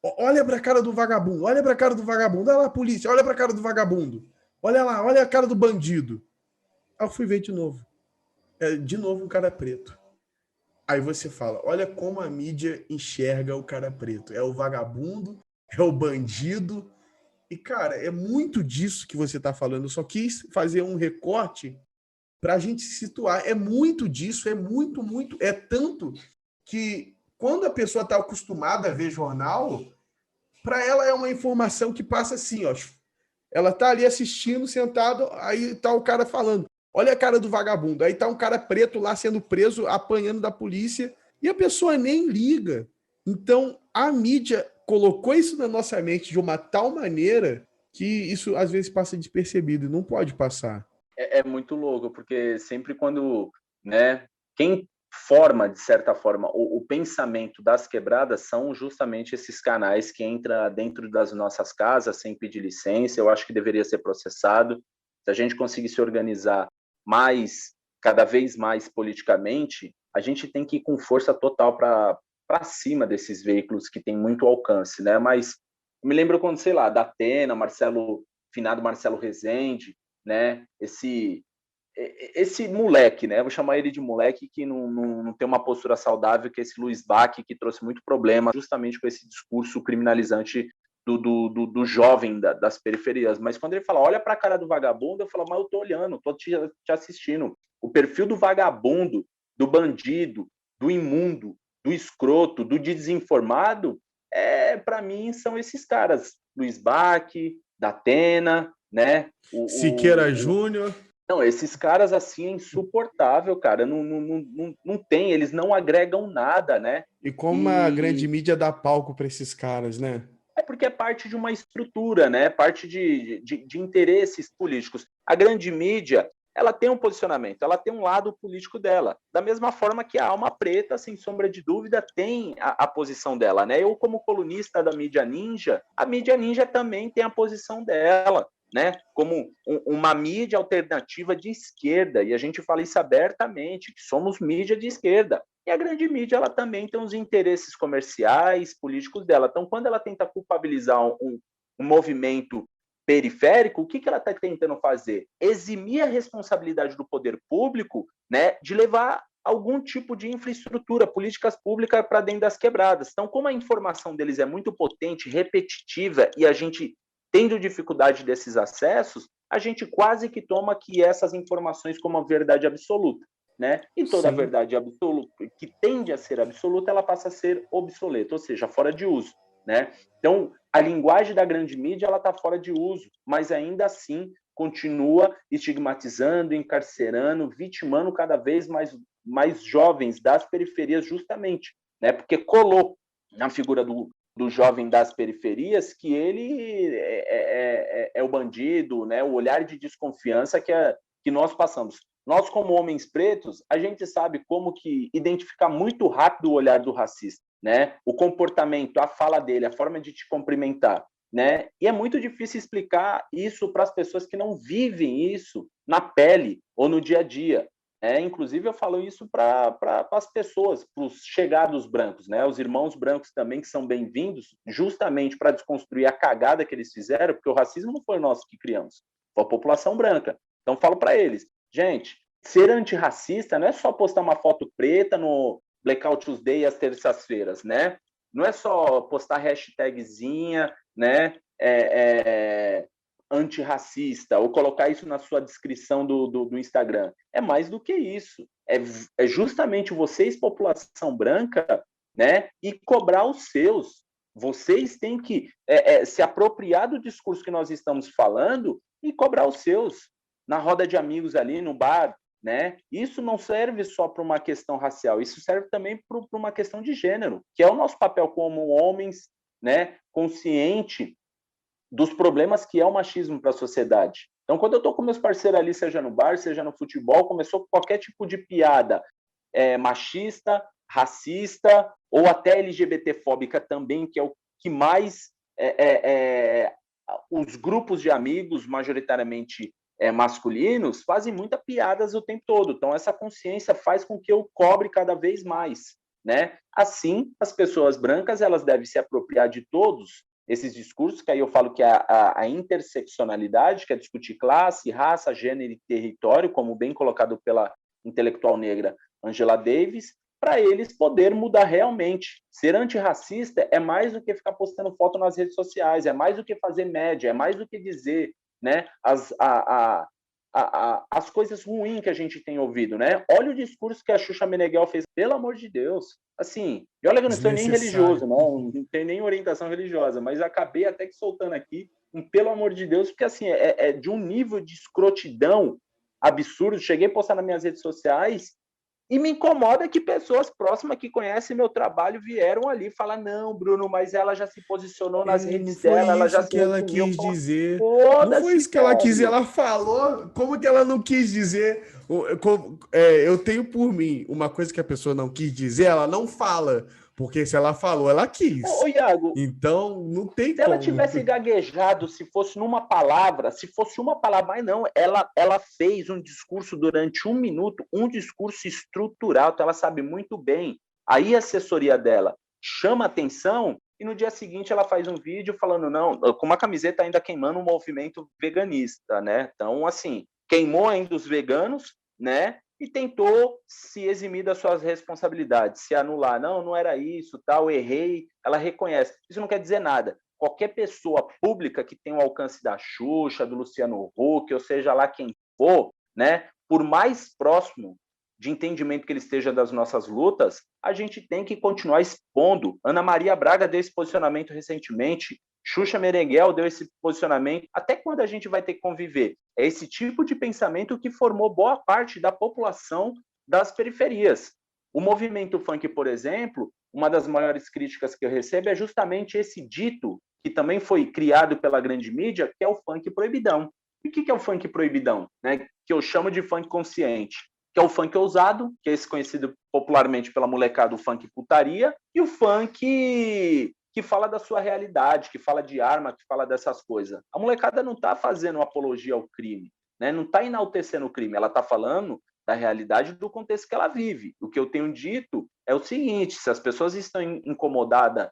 Olha pra cara do vagabundo, olha pra cara do vagabundo. Olha lá, polícia, olha pra cara do vagabundo. Olha lá, olha a cara do bandido. Aí eu fui ver de novo. De novo um cara preto. Aí você fala, olha como a mídia enxerga o cara preto. É o vagabundo, é o bandido. E, cara, é muito disso que você está falando. Eu só quis fazer um recorte para a gente se situar. É muito disso, é muito, muito. É tanto que quando a pessoa está acostumada a ver jornal, para ela é uma informação que passa assim, ó. Ela está ali assistindo, sentado, aí tá o cara falando. Olha a cara do vagabundo. Aí tá um cara preto lá sendo preso, apanhando da polícia, e a pessoa nem liga. Então, a mídia colocou isso na nossa mente de uma tal maneira que isso às vezes passa despercebido, não pode passar. É muito louco, porque sempre quando, né, quem forma, de certa forma, o pensamento das quebradas são justamente esses canais que entram dentro das nossas casas sem pedir licença. Eu acho que deveria ser processado. Se a gente conseguir se organizar mais, cada vez mais politicamente, a gente tem que ir com força total para cima desses veículos que têm muito alcance, né? Mas eu me lembro quando, sei lá, da Atena, finado Marcelo Rezende, né? Esse moleque, né? Eu vou chamar ele de moleque que não tem uma postura saudável, que é esse Luiz Bach, que trouxe muito problema justamente com esse discurso criminalizante do jovem das periferias. Mas quando ele fala, olha para a cara do vagabundo, eu falo, mas eu tô olhando, tô te assistindo. O perfil do vagabundo, do bandido, do imundo, do escroto, do desinformado, para mim são esses caras, Luiz Bach, da Atena, né? Siqueira Júnior. Não, esses caras assim é insuportável, cara. Não tem, eles não agregam nada, né? E como a grande mídia dá palco para esses caras, né? É porque é parte de uma estrutura, né? Parte de interesses políticos. A grande mídia, ela tem um posicionamento, ela tem um lado político dela. Da mesma forma que a Alma Preta, sem sombra de dúvida, tem a posição dela, né? Eu, como colunista da mídia Ninja, a mídia Ninja também tem a posição dela, né? Como uma mídia alternativa de esquerda, e a gente fala isso abertamente, que somos mídia de esquerda. E a grande mídia, ela também tem os interesses comerciais, políticos dela. Então, quando ela tenta culpabilizar um movimento periférico, o que ela está tentando fazer? Eximir a responsabilidade do poder público, né, de levar algum tipo de infraestrutura, políticas públicas para dentro das quebradas. Então, como a informação deles é muito potente, repetitiva, e a gente tendo dificuldade desses acessos, a gente quase que toma que essas informações como a verdade absoluta, né? E toda a verdade absoluta, que tende a ser absoluta, ela passa a ser obsoleta, ou seja, fora de uso, né? Então, a linguagem da grande mídia, ela está fora de uso, mas ainda assim continua estigmatizando, encarcerando, vitimando cada vez mais jovens das periferias, justamente, né? Porque colou na figura do jovem das periferias que ele é o bandido, né? O olhar de desconfiança que nós passamos. Nós, como homens pretos, a gente sabe como que identificar muito rápido o olhar do racista, né? O comportamento, a fala dele, a forma de te cumprimentar, né? E é muito difícil explicar isso para as pessoas que não vivem isso na pele ou no dia a dia. Inclusive, eu falo isso para as pessoas, para os chegados brancos, né? Os irmãos brancos também, que são bem-vindos, justamente para desconstruir a cagada que eles fizeram, porque o racismo não foi nós que criamos, foi a população branca. Então, falo para eles, gente, ser antirracista não é só postar uma foto preta no Blackout Tuesday às terças-feiras, né? Não é só postar hashtagzinha, né? Antirracista, ou colocar isso na sua descrição do Instagram. É mais do que isso. É justamente vocês, população branca, né, e cobrar os seus. Vocês têm que se apropriar do discurso que nós estamos falando e cobrar os seus. Na roda de amigos ali, no bar, né? Isso não serve só para uma questão racial, isso serve também para uma questão de gênero, que é o nosso papel como homens, né, consciente dos problemas que é o machismo para a sociedade. Então, quando eu estou com meus parceiros ali, seja no bar, seja no futebol, começou com qualquer tipo de piada machista, racista, ou até LGBTfóbica também, que é o que mais os grupos de amigos, majoritariamente masculinos, fazem muitas piadas o tempo todo. Então, essa consciência faz com que eu cobre cada vez mais, né? Assim, as pessoas brancas, elas devem se apropriar de todos esses discursos, que aí eu falo que é a interseccionalidade, que é discutir classe, raça, gênero e território, como bem colocado pela intelectual negra Angela Davis, para eles poderem mudar realmente. Ser antirracista é mais do que ficar postando foto nas redes sociais, é mais do que fazer média, é mais do que dizer, né, as coisas ruins que a gente tem ouvido, né? Olha o discurso que a Xuxa Meneghel fez, pelo amor de Deus. Assim, e olha que eu não sou nem religioso, não tenho nem orientação religiosa, mas acabei até que soltando aqui pelo amor de Deus, porque assim, é de um nível de escrotidão absurdo. Cheguei a postar nas minhas redes sociais e me incomoda que pessoas próximas que conhecem meu trabalho vieram ali falar, não, Bruno, mas ela já se posicionou nas redes dela, ela já se que ela quis dizer. Não foi isso que ela quis dizer, ela falou. Como que ela não quis dizer? Eu tenho por mim uma coisa que a pessoa não quis dizer, ela não fala. Porque se ela falou, ela quis. Ô, Iago, então, não tem como. Se ela tivesse gaguejado, se fosse uma palavra, mas não, ela fez um discurso durante 1 minuto, um discurso estrutural, então ela sabe muito bem. Aí a assessoria dela chama atenção e no dia seguinte ela faz um vídeo falando, não, com uma camiseta ainda queimando um movimento veganista, né? Então, assim, queimou ainda os veganos, né? E tentou se eximir das suas responsabilidades, se anular. Não era isso, tal, errei. Ela reconhece. Isso não quer dizer nada. Qualquer pessoa pública que tenha o alcance da Xuxa, do Luciano Huck, ou seja lá quem for, né, por mais próximo de entendimento que ele esteja das nossas lutas, a gente tem que continuar expondo. Ana Maria Braga deu esse posicionamento recentemente, Xuxa Meneghel deu esse posicionamento. Até quando a gente vai ter que conviver? É esse tipo de pensamento que formou boa parte da população das periferias. O movimento funk, por exemplo, uma das maiores críticas que eu recebo é justamente esse dito, que também foi criado pela grande mídia, que é o funk proibidão. E o que é o funk proibidão? Né? Que eu chamo de funk consciente. Que é o funk ousado, que é esse conhecido popularmente pela molecada, o funk putaria, e o funk que fala da sua realidade, que fala de arma, que fala dessas coisas. A molecada não está fazendo apologia ao crime, né? Não está enaltecendo o crime, ela está falando da realidade do contexto que ela vive. O que eu tenho dito é o seguinte, se as pessoas estão incomodadas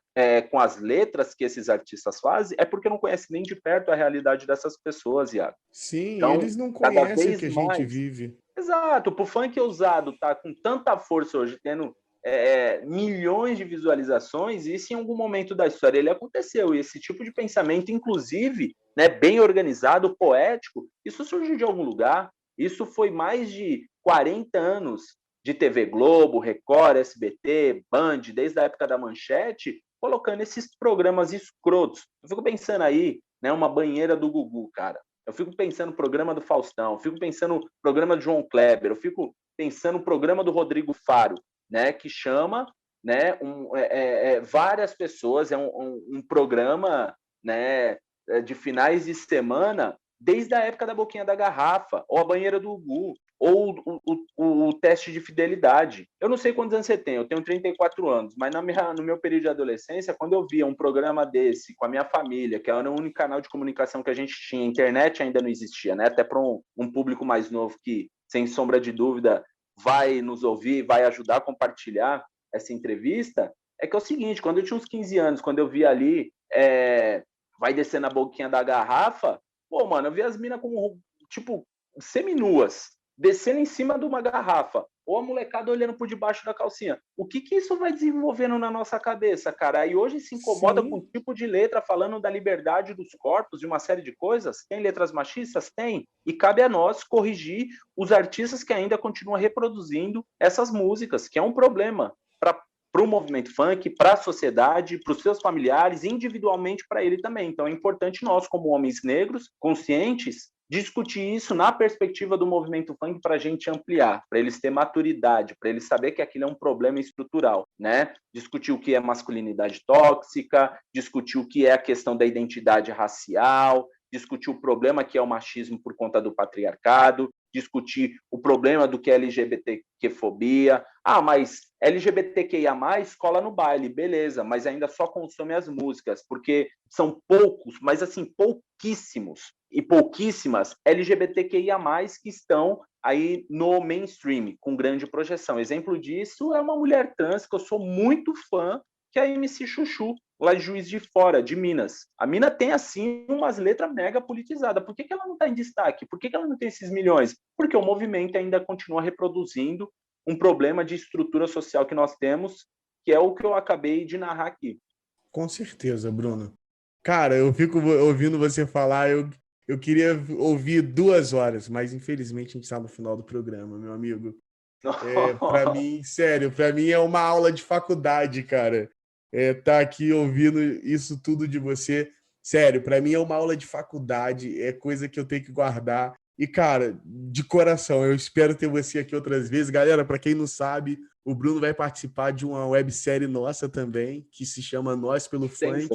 com as letras que esses artistas fazem, é porque não conhecem nem de perto a realidade dessas pessoas, Iago. Sim, então, eles não conhecem o que a gente vive. Exato, o funk ousado tá com tanta força hoje, tendo milhões de visualizações, e isso em algum momento da história ele aconteceu, e esse tipo de pensamento, inclusive, né, bem organizado, poético, isso surgiu de algum lugar. Isso foi mais de 40 anos de TV Globo, Record, SBT, Band, desde a época da Manchete, colocando esses programas escrotos. Eu fico pensando aí, né, uma banheira do Gugu, cara. Eu fico pensando no programa do Faustão, eu fico pensando no programa do João Kleber, eu fico pensando no programa do Rodrigo Faro, né, que chama, né, várias pessoas, é um programa, né, de finais de semana, desde a época da Boquinha da Garrafa, ou a banheira do Gugu, ou o teste de fidelidade. Eu não sei quantos anos você tem, eu tenho 34 anos, mas no meu período de adolescência, quando eu via um programa desse com a minha família, que era o único canal de comunicação que a gente tinha, a internet ainda não existia, né? Até para um público mais novo que, sem sombra de dúvida, vai nos ouvir, vai ajudar a compartilhar essa entrevista, é que é o seguinte, quando eu tinha uns 15 anos, quando eu vi ali, vai descendo a boquinha da garrafa, pô, mano, eu vi as minas como, tipo, seminuas, descendo em cima de uma garrafa, ou a molecada olhando por debaixo da calcinha. O que isso vai desenvolvendo na nossa cabeça, cara? Aí hoje se incomoda com o tipo de letra falando da liberdade dos corpos, de uma série de coisas. Tem letras machistas? Tem. E cabe a nós corrigir os artistas que ainda continuam reproduzindo essas músicas, que é um problema para o movimento funk, para a sociedade, para os seus familiares, individualmente para ele também. Então é importante nós, como homens negros, conscientes, discutir isso na perspectiva do movimento funk para a gente ampliar, para eles terem maturidade, para eles saber que aquilo é um problema estrutural, né? Discutir o que é masculinidade tóxica, discutir o que é a questão da identidade racial, discutir o problema que é o machismo por conta do patriarcado, discutir o problema do que é LGBTQ-fobia. Ah, mas LGBTQIA+, cola no baile, beleza, mas ainda só consome as músicas, porque são poucos, mas assim, pouquíssimos e pouquíssimas LGBTQIA+, que estão aí no mainstream, com grande projeção. Exemplo disso é uma mulher trans, que eu sou muito fã, que é a MC Chuchu, lá de Juiz de Fora, de Minas. A mina tem, assim, umas letras mega politizadas. Por que ela não está em destaque? Por que ela não tem esses milhões? Porque o movimento ainda continua reproduzindo um problema de estrutura social que nós temos, que é o que eu acabei de narrar aqui. Com certeza, Bruno. Cara, eu fico ouvindo você falar, eu queria ouvir 2 horas, mas infelizmente a gente está no final do programa, meu amigo. Para mim, sério, para mim é uma aula de faculdade, cara. Tá aqui ouvindo isso tudo de você. Sério, para mim é uma aula de faculdade, é coisa que eu tenho que guardar. E, cara, de coração, eu espero ter você aqui outras vezes. Galera, para quem não sabe, o Bruno vai participar de uma websérie nossa também, que se chama Nós pelo Funk.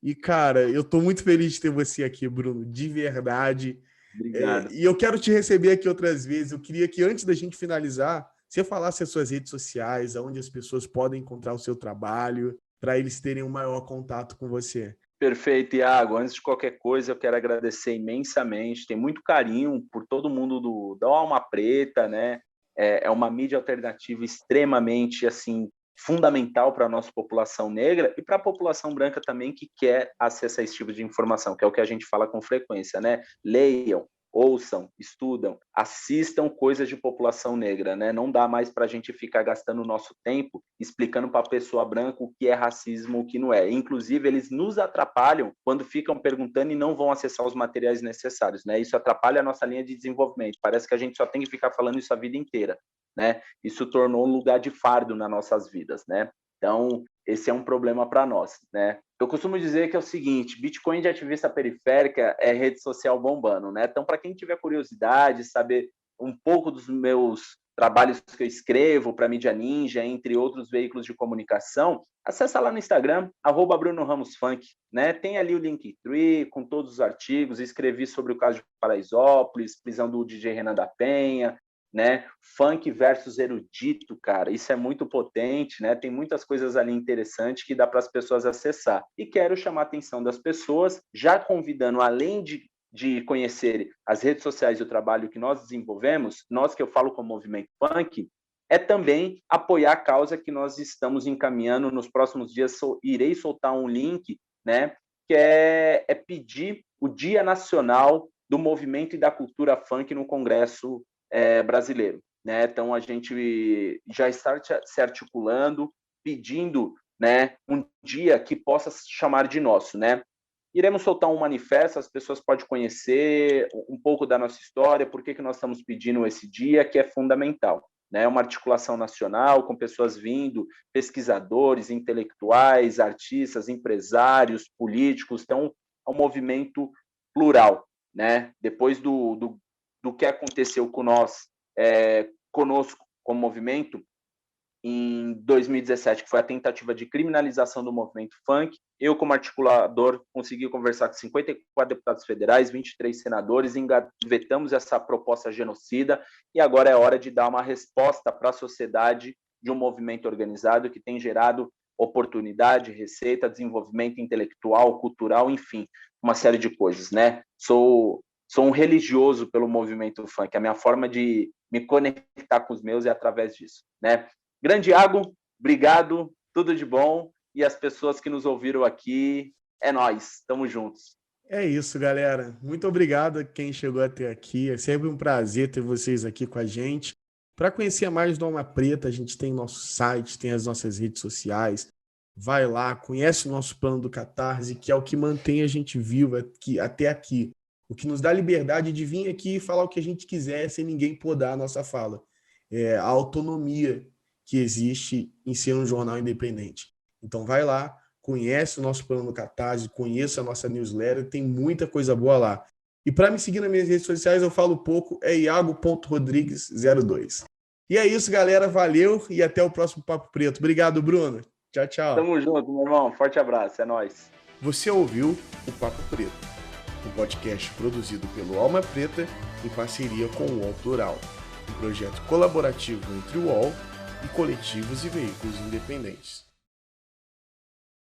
E, cara, eu tô muito feliz de ter você aqui, Bruno, de verdade. Obrigado. E eu quero te receber aqui outras vezes. Eu queria que, antes da gente finalizar, você falasse as suas redes sociais, onde as pessoas podem encontrar o seu trabalho, para eles terem um maior contato com você. Perfeito, Iago. Antes de qualquer coisa, eu quero agradecer imensamente. Tenho muito carinho por todo mundo da Alma Preta, né? É uma mídia alternativa extremamente, assim, fundamental para a nossa população negra e para a população branca também, que quer acessar esse tipo de informação, que é o que a gente fala com frequência, né? Leiam, ouçam, estudam, assistam coisas de população negra, né? Não dá mais para a gente ficar gastando o nosso tempo explicando para a pessoa branca o que é racismo, o que não é. Inclusive, eles nos atrapalham quando ficam perguntando e não vão acessar os materiais necessários, né? Isso atrapalha a nossa linha de desenvolvimento. Parece que a gente só tem que ficar falando isso a vida inteira, né? Isso tornou um lugar de fardo nas nossas vidas, né? Então, esse é um problema para nós, né? Eu costumo dizer que é o seguinte, Bitcoin de ativista periférica é rede social bombando, né? Então, para quem tiver curiosidade, saber um pouco dos meus trabalhos que eu escrevo para Mídia Ninja, entre outros veículos de comunicação, acessa lá no Instagram, @BrunoRamosFunk, né? Tem ali o Linktree com todos os artigos, escrevi sobre o caso de Paraisópolis, prisão do DJ Renan da Penha, né? Funk versus erudito, cara, isso é muito potente, né? Tem muitas coisas ali interessantes que dá para as pessoas acessar. E quero chamar a atenção das pessoas, já convidando, além de conhecer as redes sociais e o trabalho que nós desenvolvemos, nós que eu falo como movimento funk, é também apoiar a causa que nós estamos encaminhando. Nos próximos dias irei soltar um link, né? Que é pedir o Dia Nacional do Movimento e da Cultura Funk no Congresso brasileiro, né? Então a gente já está se articulando, pedindo, né, um dia que possa chamar de nosso, né? Iremos soltar um manifesto, as pessoas podem conhecer um pouco da nossa história, por que nós estamos pedindo esse dia, que é fundamental, né? Uma articulação nacional com pessoas vindo, pesquisadores, intelectuais, artistas, empresários, políticos, então é um movimento plural, né? Depois do que aconteceu com nós, conosco como movimento, em 2017, que foi a tentativa de criminalização do movimento funk. Eu, como articulador, consegui conversar com 54 deputados federais, 23 senadores, engavetamos essa proposta genocida e agora é hora de dar uma resposta para a sociedade de um movimento organizado que tem gerado oportunidade, receita, desenvolvimento intelectual, cultural, enfim, uma série de coisas, né? Sou um religioso pelo movimento funk. A minha forma de me conectar com os meus é através disso, né? Grande Iago, obrigado, tudo de bom. E as pessoas que nos ouviram aqui, é nóis, tamo juntos. É isso, galera. Muito obrigado a quem chegou até aqui. É sempre um prazer ter vocês aqui com a gente. Para conhecer mais do Alma Preta, a gente tem nosso site, tem as nossas redes sociais. Vai lá, conhece o nosso plano do Catarse, que é o que mantém a gente vivo até aqui. O que nos dá liberdade de vir aqui e falar o que a gente quiser sem ninguém podar a nossa fala. É a autonomia que existe em ser um jornal independente. Então vai lá, conhece o nosso plano do Catarse, conheça a nossa newsletter, tem muita coisa boa lá. E para me seguir nas minhas redes sociais, eu falo pouco, é iago.rodrigues02. E é isso, galera, valeu e até o próximo Papo Preto. Obrigado, Bruno. Tchau, tchau. Tamo junto, meu irmão. Forte abraço, é nóis. Você ouviu o Papo Preto, um podcast produzido pelo Alma Preta em parceria com o UOL Plural, um projeto colaborativo entre o UOL e coletivos e veículos independentes.